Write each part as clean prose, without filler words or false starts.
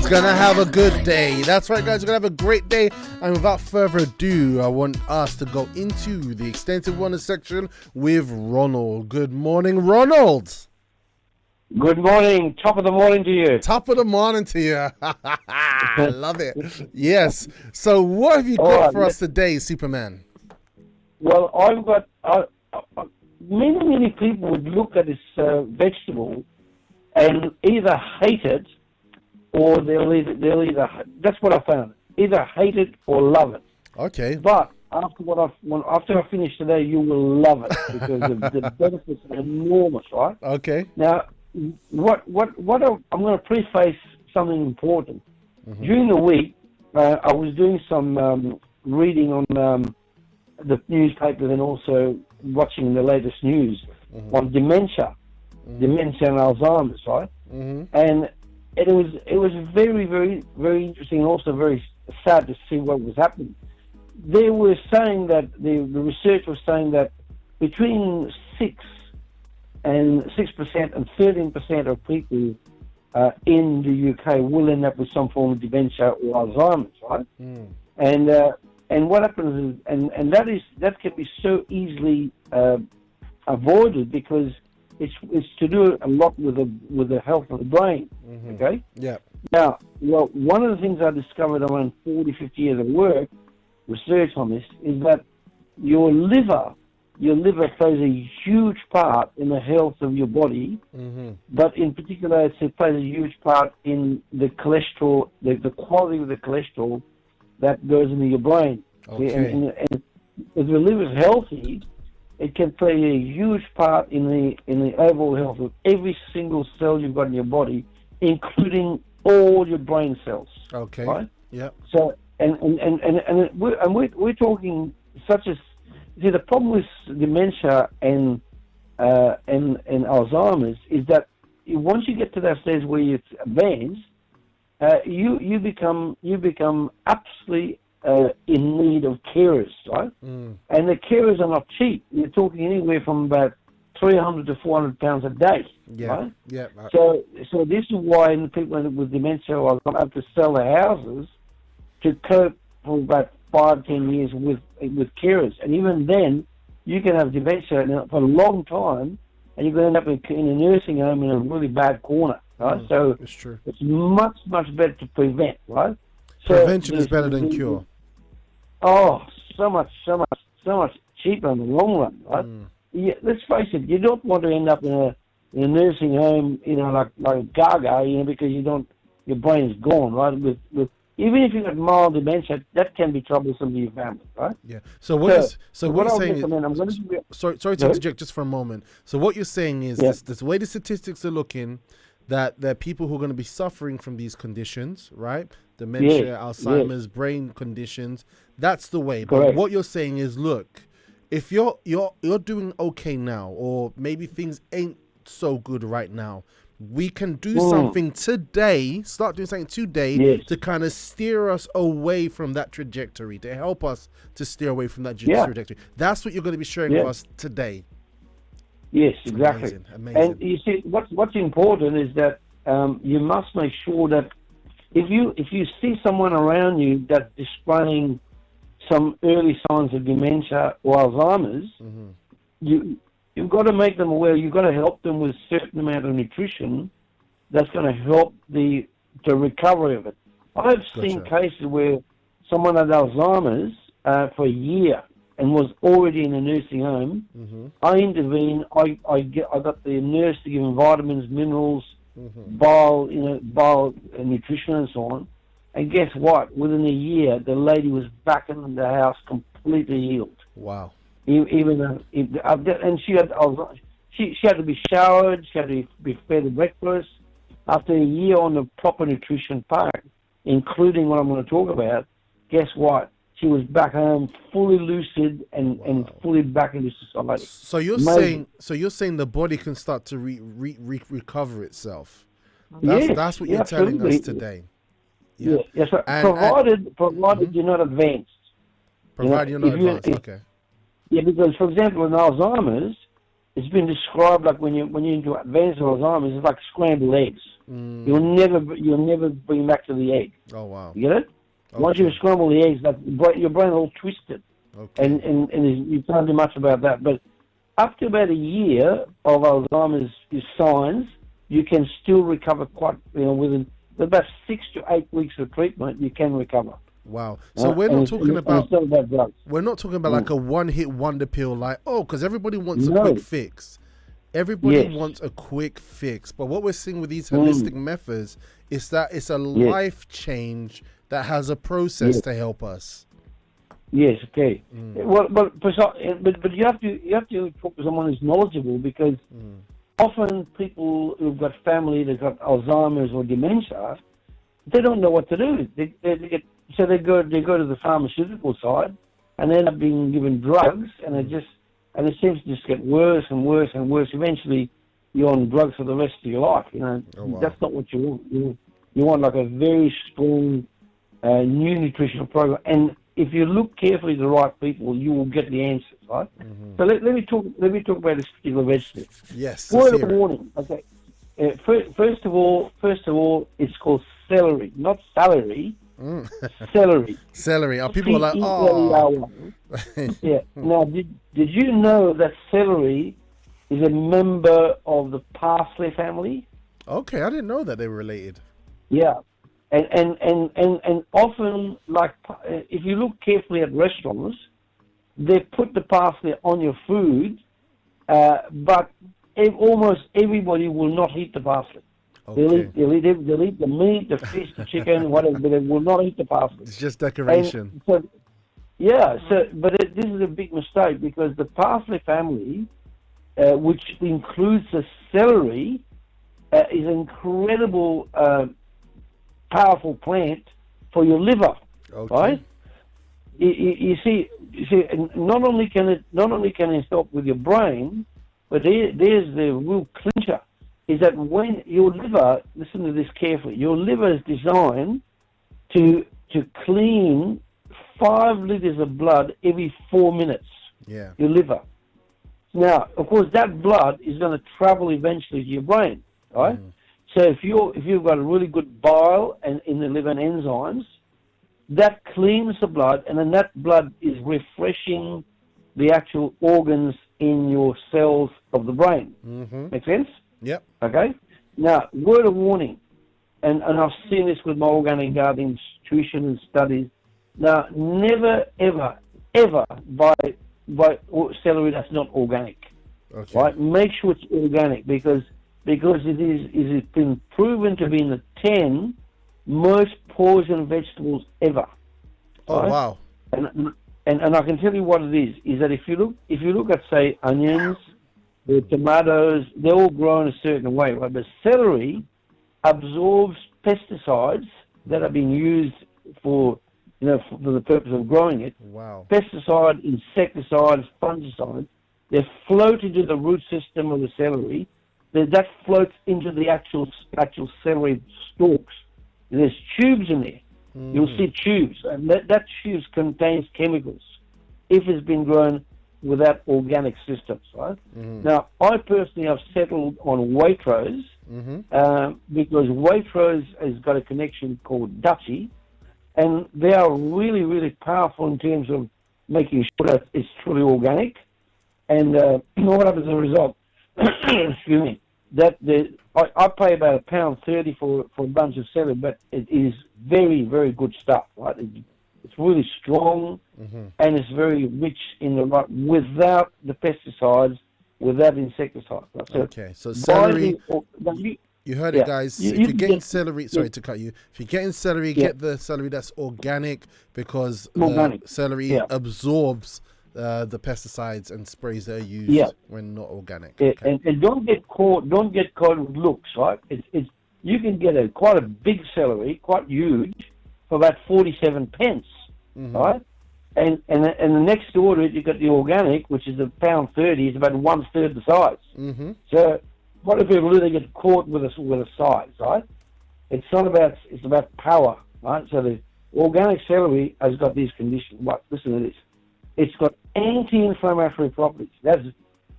Ronald's gonna have a good day. That's right, guys, we're gonna have a great day. And without further ado, I want us to go into the extensive wellness section with Ronald. Good morning, Ronald. Good morning. Top of the morning to you. Top of the morning to you. I love it. Yes. So what have you got for us today, Superman? Well, I've got many people would look at this vegetable and either hate it or they'll either that's what I found, either hate it or love it. Okay. But after I finish today, you will love it because the benefits are enormous, right? Okay. Now, what I'm going to preface something important. Mm-hmm. During the week, I was doing some reading on the newspapers and also watching the latest news on dementia, dementia and Alzheimer's, right? And it was very, very, very interesting and also very sad to see what was happening. They were saying that the research was saying that between 6% and 13% of people in the UK will end up with some form of dementia or Alzheimer's, right? And what happens is, and that can be so easily avoided because it's to do a lot with the health of the brain. Okay. Yeah. Now, well, one of the things I discovered around 40, 50 years of work, research on this, is that your liver plays a huge part in the health of your body, but in particular, it plays a huge part in the cholesterol, the quality of the cholesterol that goes into your brain. Okay. And if the liver is healthy, it can play a huge part in the overall health of every single cell you've got in your body, including all your brain cells. Okay. Right. Yeah. So and we're talking such as, see, the problem with dementia and Alzheimer's is that once you get to that stage where it's advanced, you become absolutely in need of carers, right? And the carers are not cheap. You're talking anywhere from about 300 to 400 pounds a day, right? Yeah. So this is why people with dementia are going to have to sell their houses to cope for about 5-10 years with carers, and even then, you can have dementia for a long time, and you're going to end up in a nursing home in a really bad corner, right? So it's true. It's much better to prevent, right? So prevention is better than cure. Oh, so much cheaper in the long run, right? Yeah, let's face it, you don't want to end up in a nursing home, like Gaga, because your brain's gone, right? With even if you've got mild dementia, that can be troublesome to your family, right? Yeah. So what you're saying is, sorry to interject just for a moment. So what you're saying is, this way the statistics are looking, that there are people who are going to be suffering from these conditions, right? Dementia, Alzheimer's, brain conditions. That's the way. Correct. But what you're saying is, look, if you're doing okay now, or maybe things ain't so good right now, we can do something today, start doing something today to kind of steer us away from that trajectory, to help us to steer away from that trajectory. That's what you're going to be sharing with us today. Yes, exactly. Amazing. And you see, what's important is that you must make sure that if you see someone around you that's displaying some early signs of dementia or Alzheimer's, you've got to make them aware. You've got to help them with a certain amount of nutrition that's going to help the recovery of it. I've seen cases where someone had Alzheimer's for a year and was already in a nursing home. I intervened. I got the nurse to give him vitamins, minerals, bile nutrition and so on. And guess what? Within a year, the lady was back in the house completely healed. Wow. Even and she had to be showered, she had to be fed breakfast. After a year on the proper nutrition part, including what I'm going to talk about, guess what? She was back home, fully lucid and fully back into society. So you're saying the body can start to recover itself. That's what you're telling us today. Yeah. Yes, provided you're not advanced. Provided you're not advanced. Okay. Yeah, because for example, in Alzheimer's, it's been described like when you're into advanced Alzheimer's, it's like scrambled eggs. You'll never bring back to the egg. Oh wow! You get it? Okay. Once you scramble the eggs, like your brain all twisted, and you can't do much about that. But up to about a year of Alzheimer's signs, you can still recover quite, within about 6 to 8 weeks of treatment, you can recover. Wow. So we're not talking about like a one-hit wonder pill, like, because everybody wants a quick fix. Everybody wants a quick fix. But what we're seeing with these holistic methods is that it's a life change that has a process to help us. Yes, okay. Well, but you have to talk to someone who's knowledgeable, because often people who've got family that's got Alzheimer's or dementia, they don't know what to do. So they go to the pharmaceutical side, and they end up being given drugs, and it seems to just get worse and worse and worse. Eventually, you're on drugs for the rest of your life. That's not what you want. You want like a very strong new nutritional program, and if you look carefully at the right people, you will get the answers, right? So let me talk about this particular vegetable. Yes. Word of warning. Okay. First of all, it's called celery, not celery. Celery. Celery. Are people like, oh? Yeah. Now, did you know that celery is a member of the parsley family? Okay, I didn't know that they were related. Yeah. And often, like, if you look carefully at restaurants, they put the parsley on your food, but almost everybody will not eat the parsley. Okay. They'll eat the meat, the fish, the chicken, whatever, but they will not eat the parsley. It's just decoration. But this is a big mistake, because the parsley family, which includes the celery, is an incredible powerful plant for your liver, right? You see, not only can it help with your brain, but there's the real clincher, is that when your liver, listen to this carefully, your liver is designed to clean 5 liters of blood every 4 minutes. Yeah. Your liver. Now, of course, that blood is going to travel eventually to your brain, right? So if you've got a really good bile and in the liver and enzymes, that cleans the blood, and then that blood is refreshing the actual organs in your cells of the brain. Make sense? Yep. Okay. Now, word of warning, and I've seen this with my organic gardening tuition and studies. Now, never ever buy celery that's not organic. Okay. Right? Make sure it's organic, because it's been proven to be in the 10 most poison vegetables ever. Oh, right? Wow. And I can tell you what it is that if you look at, say, onions, the tomatoes, they're all grown a certain way, right? But celery absorbs pesticides that are being used for the purpose of growing it. Wow. Pesticide, insecticides, fungicides, they float into the root system of the celery. That floats into the actual celery stalks. There's tubes in there. You'll see tubes, and that tubes contains chemicals if it's been grown without organic systems, right? Now, I personally have settled on Waitrose, because Waitrose has got a connection called Dutchy, and they are really, really powerful in terms of making sure that it's truly organic. And what happens as a result? Excuse me. I pay about £1.30 for a bunch of celery, but it is very, very good stuff, right? It's really strong, and it's very rich in the right, without the pesticides, without insecticides. Right? So okay, so celery. You heard it, guys. If you're getting celery, sorry to cut you. If you're getting celery, get the celery that's organic, because celery absorbs the pesticides and sprays that are used when not organic. Okay. And don't get caught with looks, right? It's you can get quite a big celery, quite huge, for about 47 pence, right? And the next to it, you've got the organic, which is £1.30, is about 1/3 the size. So what do people do? They get caught with a size, right? It's about power, right? So the organic celery has got these conditions. Listen to this. It's got anti-inflammatory properties.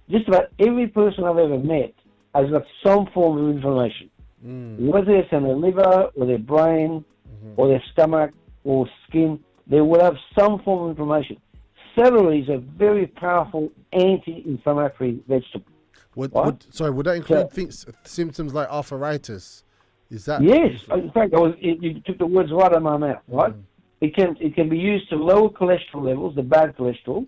just about every person I've ever met has got some form of inflammation. Whether it's in their liver or their brain or their stomach or skin, they will have some form of inflammation. Celery is a very powerful anti-inflammatory vegetable. Would that include symptoms like arthritis? Is that? Yes. In fact, you took the words right out of my mouth, right? It can be used to lower cholesterol levels, the bad cholesterol.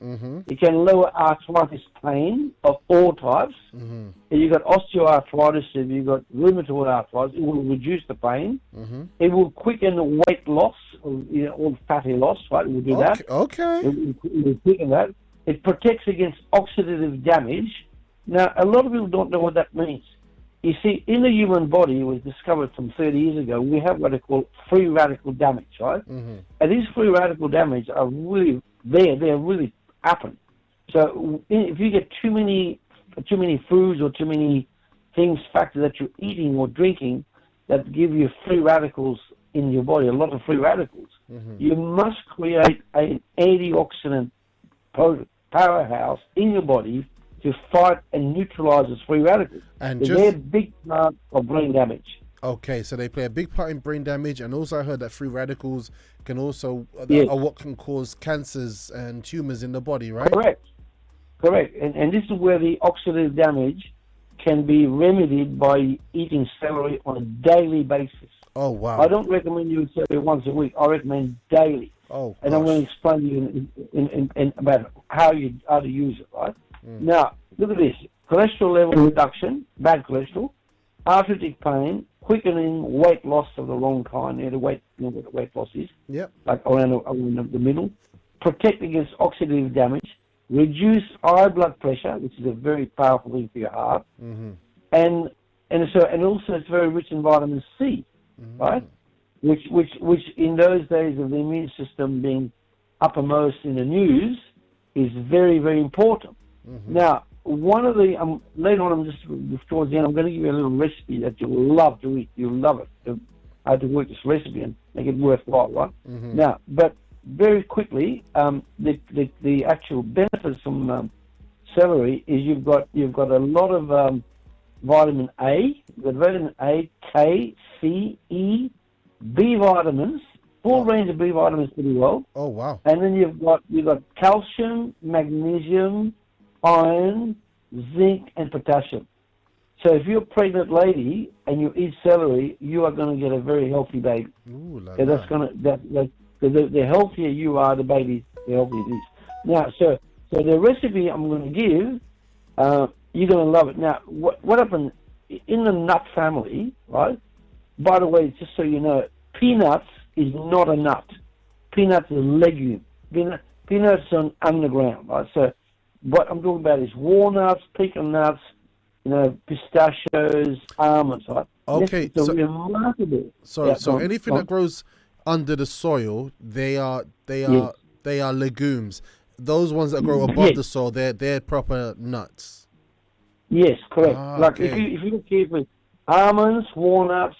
It can lower arthritis pain of all types. If you've got osteoarthritis, if you've got rheumatoid arthritis, it will reduce the pain. It will quicken the weight loss, or fatty loss, right? It will do that. Okay. It will quicken that. It protects against oxidative damage. Now, a lot of people don't know what that means. You see, in the human body, it was discovered some 30 years ago, we have what they call free radical damage, right? And these free radical damage are really there. They're really happen. So if you get too many foods or too many factors that you're eating or drinking that give you free radicals in your body, a lot of free radicals, you must create an antioxidant powerhouse in your body to fight and neutralize those free radicals. And they're a big part of brain damage. Okay, so they play a big part in brain damage, and also I heard that free radicals can also are what can cause cancers and tumors in the body, right? Correct. And this is where the oxidative damage can be remedied by eating celery on a daily basis. Oh, wow. I don't recommend you eat celery once a week. I recommend daily. Oh, and I'm going to explain to you in about how to use it, right? Now, look at this. Cholesterol level reduction, bad cholesterol, arthritic pain, quickening weight loss of the wrong kind, the weight loss is, like around the middle, protect against oxidative damage, reduce high blood pressure, which is a very powerful thing for your heart, and also it's very rich in vitamin C, right? Which in those days of the immune system being uppermost in the news is very, very important. Now, one of the later on, I'm just towards the end, I'm going to give you a little recipe that you'll love to eat. You'll love it. I had to work this recipe and make it worthwhile, right? Now, but very quickly, the actual benefits from celery is you've got a lot of vitamin A. You've got vitamin A, K, C, E, B vitamins. Full range of B vitamins pretty well. Oh, wow. And then you've got calcium, magnesium, iron, zinc, and potassium. So if you're a pregnant lady and you eat celery, you are going to get a very healthy baby. Ooh, the healthier you are, the baby, the healthier it is. Now, so the recipe I'm going to give, you're going to love it. Now, what happened in the nut family, right? By the way, just so you know, peanuts is not a nut. Peanuts is a legume. Peanuts are underground, right? So what I'm talking about is walnuts, pecan nuts, pistachios, almonds, right? Okay, so remarkable. So anything that grows under the soil, they are legumes. Those ones that grow above the soil, they're proper nuts. Yes, correct. Like if you look carefully, almonds, walnuts,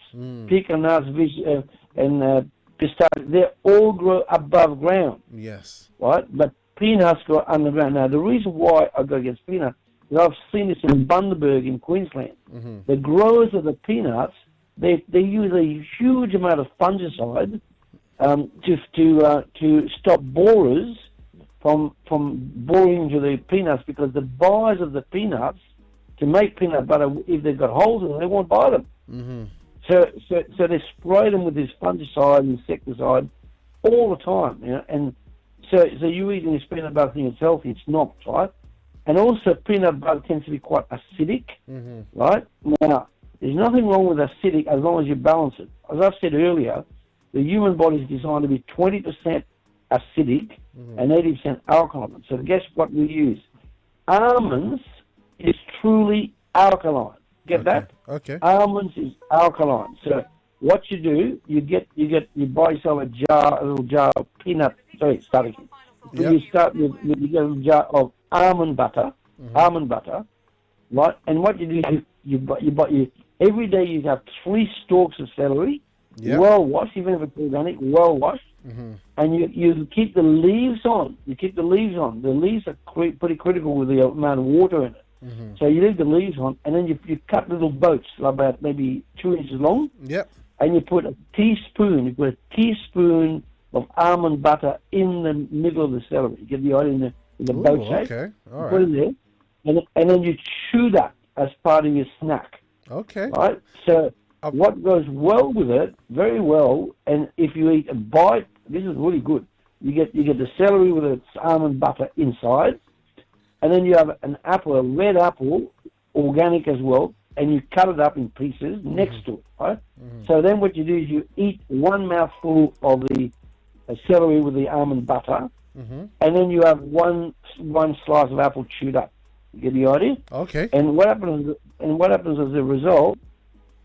pecan nuts, and pistachios, they all grow above ground. Yes. Right? But peanuts grow underground. Now, the reason why I go against peanuts is I've seen this in Bundaberg in Queensland. The growers of the peanuts, they use a huge amount of fungicide to stop borers from boring into the peanuts, because the buyers of the peanuts, to make peanut butter, if they've got holes in them, they won't buy them. So they spray them with this fungicide and insecticide all the time, and so you eating this peanut butter thing, it's healthy, it's not, right? And also peanut butter tends to be quite acidic, right? Now, there's nothing wrong with acidic as long as you balance it. As I've said earlier, the human body is designed to be 20% acidic and 80% alkaline. So guess what we use? Almonds is truly alkaline. Get that? Okay. Almonds is alkaline. So what you do, you buy yourself a little jar of peanut. Sorry, start again. You start with you get a jar of almond butter, right? And what you do, you buy every day you have 3 stalks of celery, well washed, even if it's organic, well washed, and you keep the leaves on. The leaves are pretty critical with the amount of water in it. So you leave the leaves on, and then you cut little boats, about maybe 2 inches long. Yep. And you put a teaspoon of almond butter in the middle of the celery. You get the idea in the boat shape. Okay. All right. Put it there, and then you chew that as part of your snack. Okay. Right. So what goes well with it, very well, and if you eat a bite, this is really good. You get the celery with its almond butter inside, and then you have an apple, a red apple, organic as well, and you cut it up in pieces next to it, right? So then what you do is you eat one mouthful of the celery with the almond butter, and then you have one slice of apple chewed up. You get the idea? Okay. And what happens as a result?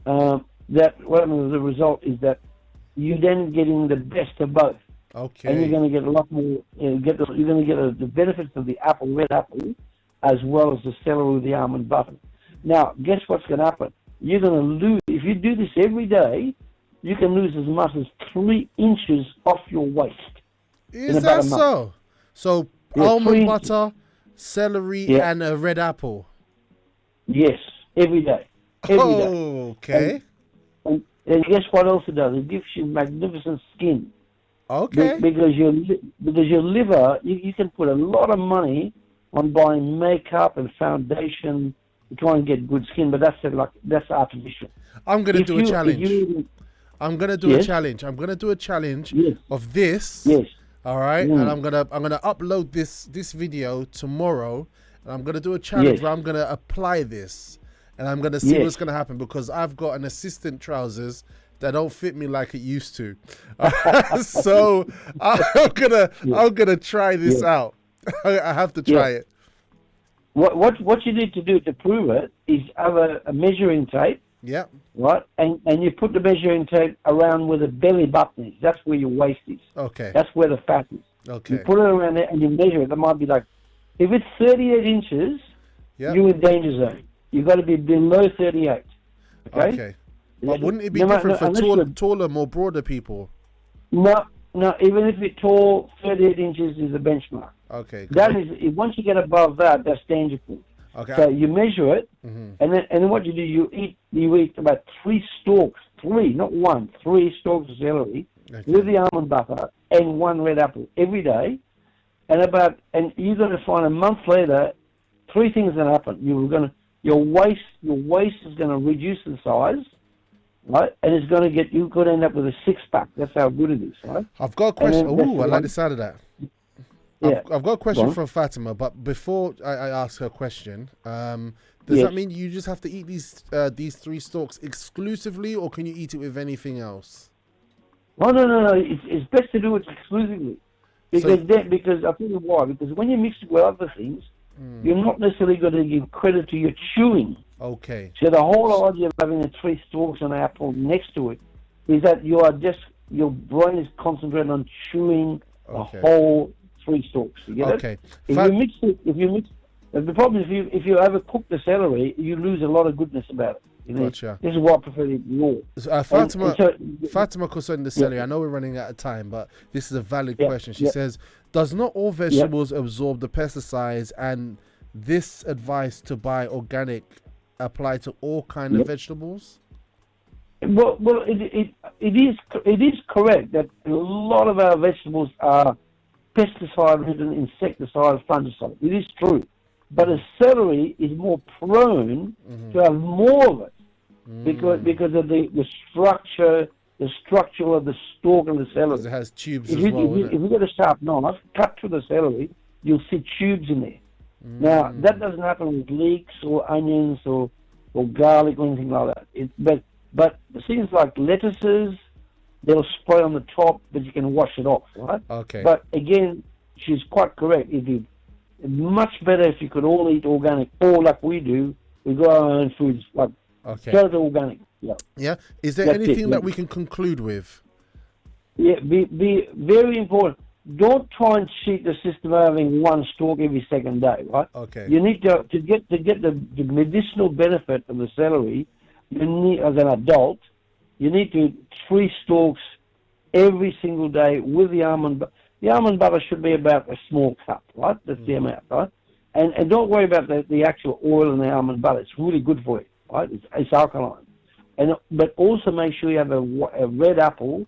Is that you're then getting the best of both. Okay. And you're going to get a lot more. You're going to get the benefits of the red apple, as well as the celery with the almond butter. Now, guess what's going to happen? You're going to lose, if you do this every day, you can lose as much as 3 inches off your waist. Is that so? So, almond butter, celery, and a red apple? Yes, every day. Every day. Okay. And guess what else it does? It gives you magnificent skin. Okay. Because your liver, you can put a lot of money on buying makeup and foundation to try and get good skin, but that's artificial. I'm gonna do a challenge. I'm gonna do a challenge. I'm gonna do a challenge of this. Yes. All right, and I'm gonna upload this video tomorrow, and I'm gonna do a challenge where I'm gonna apply this, and I'm gonna see what's gonna happen, because I've got an assistant trousers that don't fit me like it used to. So I'm gonna try this out. I have to try it. What you need to do to prove it is have a measuring tape. Yeah. Right, and you put the measuring tape around where the belly button is. That's where your waist is. Okay. That's where the fat is. Okay. You put it around there and you measure it. It might be like, if it's 38 inches, you're in danger zone. You've got to be below 38. Okay. But wouldn't it be different for taller, more broader people? No. Even if you're tall, 38 inches is the benchmark. Okay. That is, once you get above that, that's dangerous. Okay. So you measure it, and then what you do, you eat about 3 stalks, 3, not 1, 3 stalks of celery with the almond butter and 1 red apple every day, and you're going to find a month later, 3 things are going to happen. Your waist is going to reduce in size. Right, and you could end up with a 6-pack. That's how good it is, right? I've got a question. I like the sound of that. I've got a question from Fatima, but before I ask her question, does that mean you just have to eat these 3 stalks exclusively, or can you eat it with anything else? No. It's best to do it exclusively, because I'll tell you why. Because when you mix it with other things, you're not necessarily going to give credit to your chewing. Okay. So the whole idea of having the 3 stalks and an apple next to it is that your brain is concentrated on chewing the whole 3 stalks. You get it? If you mix, the problem is if you overcook the celery, you lose a lot of goodness about it. You know? Gotcha. This is why I prefer it raw. Fatima concerning the celery, I know we're running out of time, but this is a valid question. She says, does not all vegetables absorb the pesticides, and this advice to buy organic apply to all kind of vegetables? Well, it is correct that a lot of our vegetables are pesticide-ridden, insecticide, fungicide. It is true, but a celery is more prone to have more of it because of the structure of the stalk of the celery. Because it has tubes if as well. If you get a sharp knife, cut through the celery, you'll see tubes in there. Now, that doesn't happen with leeks or onions or garlic or anything like that. But things like lettuces, they'll spray on the top, but you can wash it off, right? Okay. But again, she's quite correct. It's much better if you could all eat organic, or like we do, we grow our own foods, like total organic. Yeah. Is there anything that we can conclude with? Yeah, be very important. Don't try and cheat the system of having 1 stalk every second day, right? Okay. You need to get the medicinal benefit of the celery. You need, as an adult, you need to 3 stalks every single day with the almond. The almond butter should be about a small cup, right? That's the amount, right? And don't worry about the actual oil and the almond butter. It's really good for you, right? It's alkaline. But also make sure you have a red apple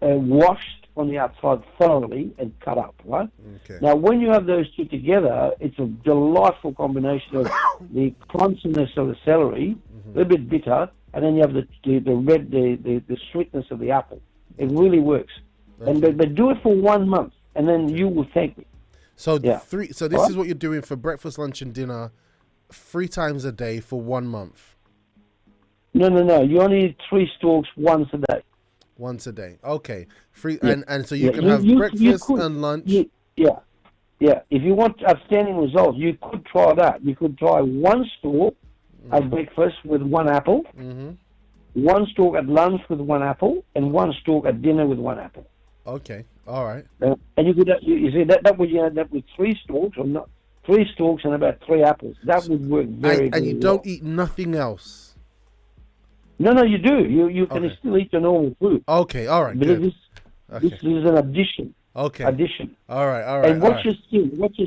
washed on the outside thoroughly and cut up, right? Okay. Now, when you have those two together, it's a delightful combination of the crunchiness of the celery, a little bit bitter, and then you have the sweetness of the apple. It really works. Okay. But do it for 1 month, and then you will thank me. So So this is what you're doing for breakfast, lunch, and dinner, 3 times a day for 1 month. No. You only need 3 stalks once a day. Once a day. Okay. And so you can have breakfast and lunch. Yeah. If you want outstanding results, you could try that. You could try 1 stalk at breakfast with 1 apple, 1 stalk at lunch with 1 apple, and 1 stalk at dinner with 1 apple. Okay. All right. And you could you see that would you end up with 3 stalks or not 3 stalks and about 3 apples. That would work very well. And you don't eat nothing else. No, you do. You can still eat your normal food. Okay, all right, but good. This is an addition. Okay. Addition. All right. And watch your skin. Watch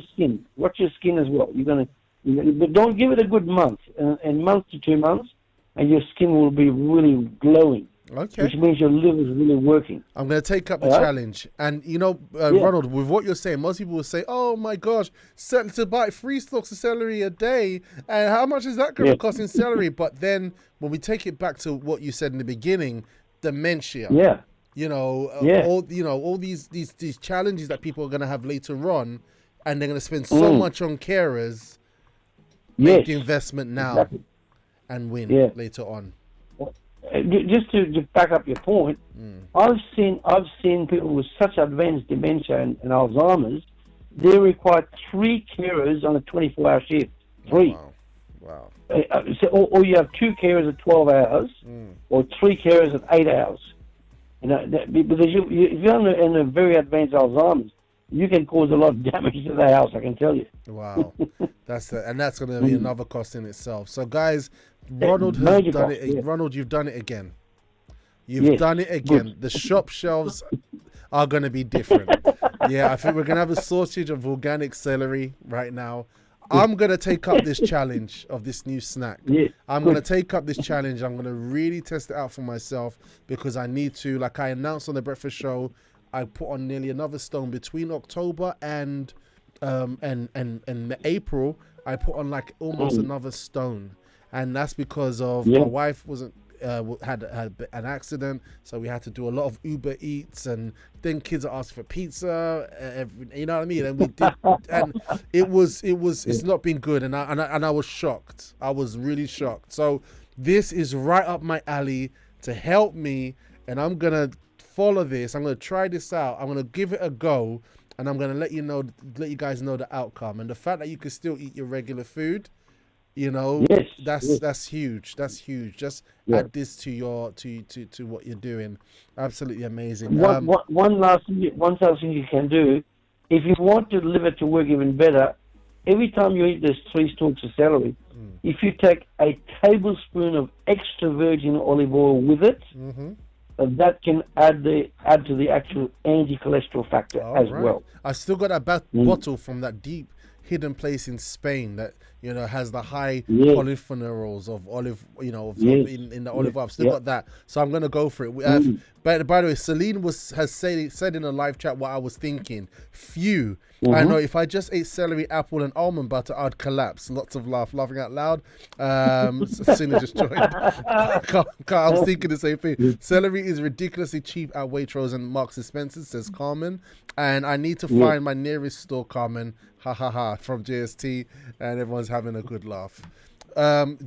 your skin as well. But don't give it a good month. And month to 2 months, and your skin will be really glowing. Okay. Which means your liver is really working. I'm going to take up the challenge. And, Ronald, with what you're saying, most people will say, oh, my gosh, to buy 3 stalks of celery a day, and how much is that going to cost in celery? But then when we take it back to what you said in the beginning, dementia. Yeah. All these challenges that people are going to have later on, and they're going to spend so much on carers, make the investment now and win later on. Just to back up your point, I've seen people with such advanced dementia and Alzheimer's, they require 3 carers on a 24-hour shift. 3. Wow. Or you have 2 carers at 12 hours, or 3 carers at 8 hours. Because if you're in a very advanced Alzheimer's, you can cause a lot of damage to the house, I can tell you. Wow. That's going to be another cost in itself. So, guys, Ronald has done it. Ronald, you've done it again. You've done it again. The shop shelves are going to be different. I think we're going to have a sausage of organic celery right now. I'm going to take up this challenge of this new snack. I'm going to take up this challenge. I'm going to really test it out for myself because I need to. Like I announced on the breakfast show, I put on nearly another stone between October and April. I put on like almost another stone. And that's because of my wife had an accident, so we had to do a lot of Uber Eats, and then kids are asking for pizza. You know what I mean? And we did, and it's not been good. And I was shocked. I was really shocked. So this is right up my alley to help me, and I'm gonna follow this. I'm gonna try this out. I'm gonna give it a go, and I'm gonna let you guys know the outcome. And the fact that you can still eat your regular food. That's huge. That's huge. Just add this to what you're doing. Absolutely amazing. One last thing you can do, if you want your liver to work even better, every time you eat those 3 stalks of celery, if you take a tablespoon of extra virgin olive oil with it, that can add to the actual anti-cholesterol factor as well. I still got that bottle from that deep hidden place in Spain that has the high polyphenols of olive, in the olive oil. I've still got that, so I'm gonna go for it. But by the way, Celine has said in a live chat what I was thinking. I know if I just ate celery, apple, and almond butter, I'd collapse. Lots of laughing out loud. Celine just joined. I was thinking the same thing. Celery is ridiculously cheap at Waitrose and Marks and Spencer, says Carmen, and I need to find my nearest store, Carmen. Ha ha ha, from JST, and everyone's having a good laugh. Look,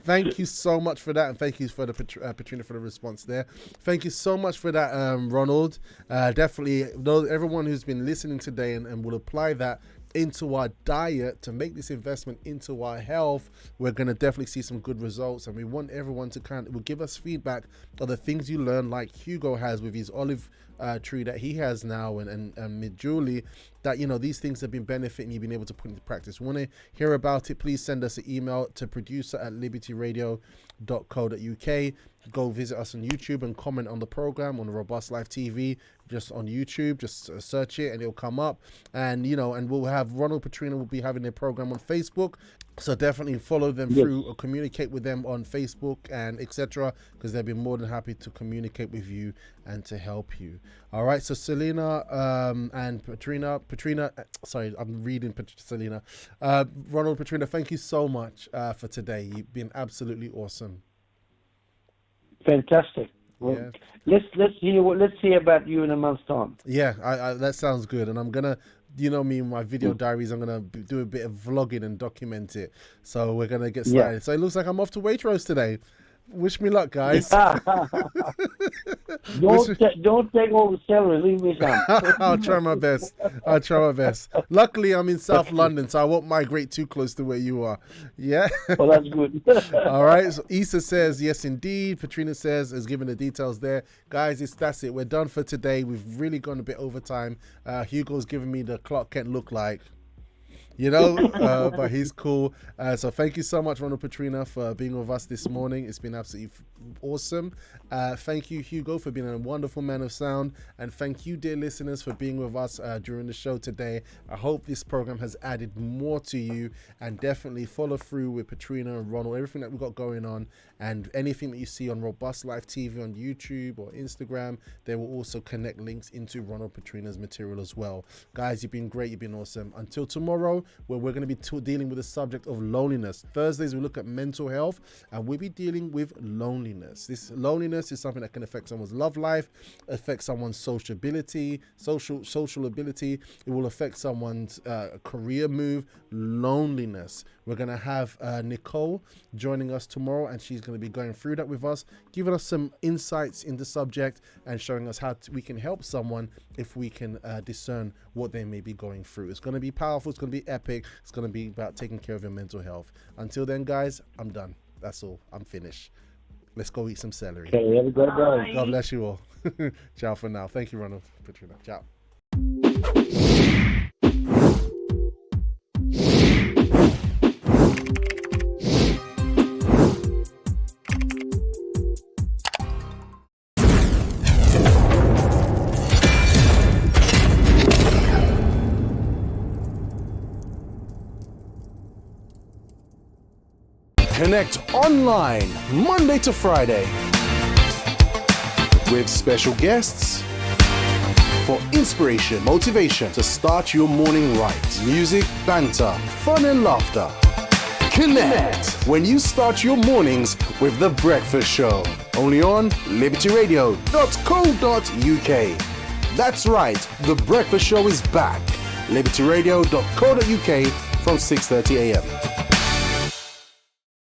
thank you so much for that, and thank you for the Petrina for the response there. Thank you so much for that, Ronald. Definitely, everyone who's been listening today and will apply that into our diet to make this investment into our health, we're going to definitely see some good results. And we want everyone to will give us feedback of the things you learn, like Hugo has with his olive tree that he has now, and Julie, that these things have been benefiting you've been able to put into practice. Want to hear about it? Please send us an email to producer@libertyradio.co.uk. Go visit us on YouTube and comment on the program on Robust Life TV. just on YouTube, just search it and it'll come up. And, you know, and we'll have Ronald Petrina will be having their program on Facebook. So definitely follow them through or communicate with them on Facebook and etc. because they'll be more than happy to communicate with you and to help you. All right. So Selena and Petrina, sorry, I'm reading Selena. Ronald, Petrina, thank you so much for today. You've been absolutely awesome. Fantastic. Well, let's hear about you in a month's time. Yeah, I that sounds good. And I'm gonna, you know me, my video diaries, I'm gonna do a bit of vlogging and document it. So we're gonna get started. Yeah. So it looks like I'm off to Waitrose today. Wish me luck, guys. Don't take all the celery. Leave me some. I'll try my best. Luckily, I'm in South London, so I won't migrate too close to where you are. Yeah. Well, that's good. All right. So Issa says, yes, indeed. Petrina says, is giving the details there. Guys, that's it. We're done for today. We've really gone a bit over time. Hugo's giving me the Clark Kent look like. You know, but he's cool. So thank you so much, Ronald Petrina, for being with us this morning. It's been absolutely awesome. Thank you, Hugo, for being a wonderful man of sound. And thank you, dear listeners, for being with us during the show today. I hope this program has added more to you. And definitely follow through with Petrina and Ronald, everything that we've got going on. And anything that you see on Robust Life TV on YouTube or Instagram, they will also connect links into Ronald Petrina's material as well. Guys, you've been great. You've been awesome. Until tomorrow, where we're going to be dealing with the subject of loneliness. Thursdays, we look at mental health, and we'll be dealing with loneliness. This loneliness is something that can affect someone's love life, affect someone's social ability. It will affect someone's career move. Loneliness. We're going to have Nicole joining us tomorrow, and she's going to be going through that with us, giving us some insights in the subject and showing us how we can help someone if we can discern what they may be going through. It's going to be powerful. It's going to be epic. It's going to be about taking care of your mental health. Until then, guys, I'm done. That's all. I'm finished. Let's go eat some celery. Okay, have a good day. God bless you all. Ciao for now. Thank you, Ronald. Petrina. Ciao. Connect online Monday to Friday with special guests for inspiration, motivation to start your morning right. Music, banter, fun and laughter. Connect when you start your mornings with The Breakfast Show. Only on libertyradio.co.uk. That's right, The Breakfast Show is back. libertyradio.co.uk from 6:30 a.m.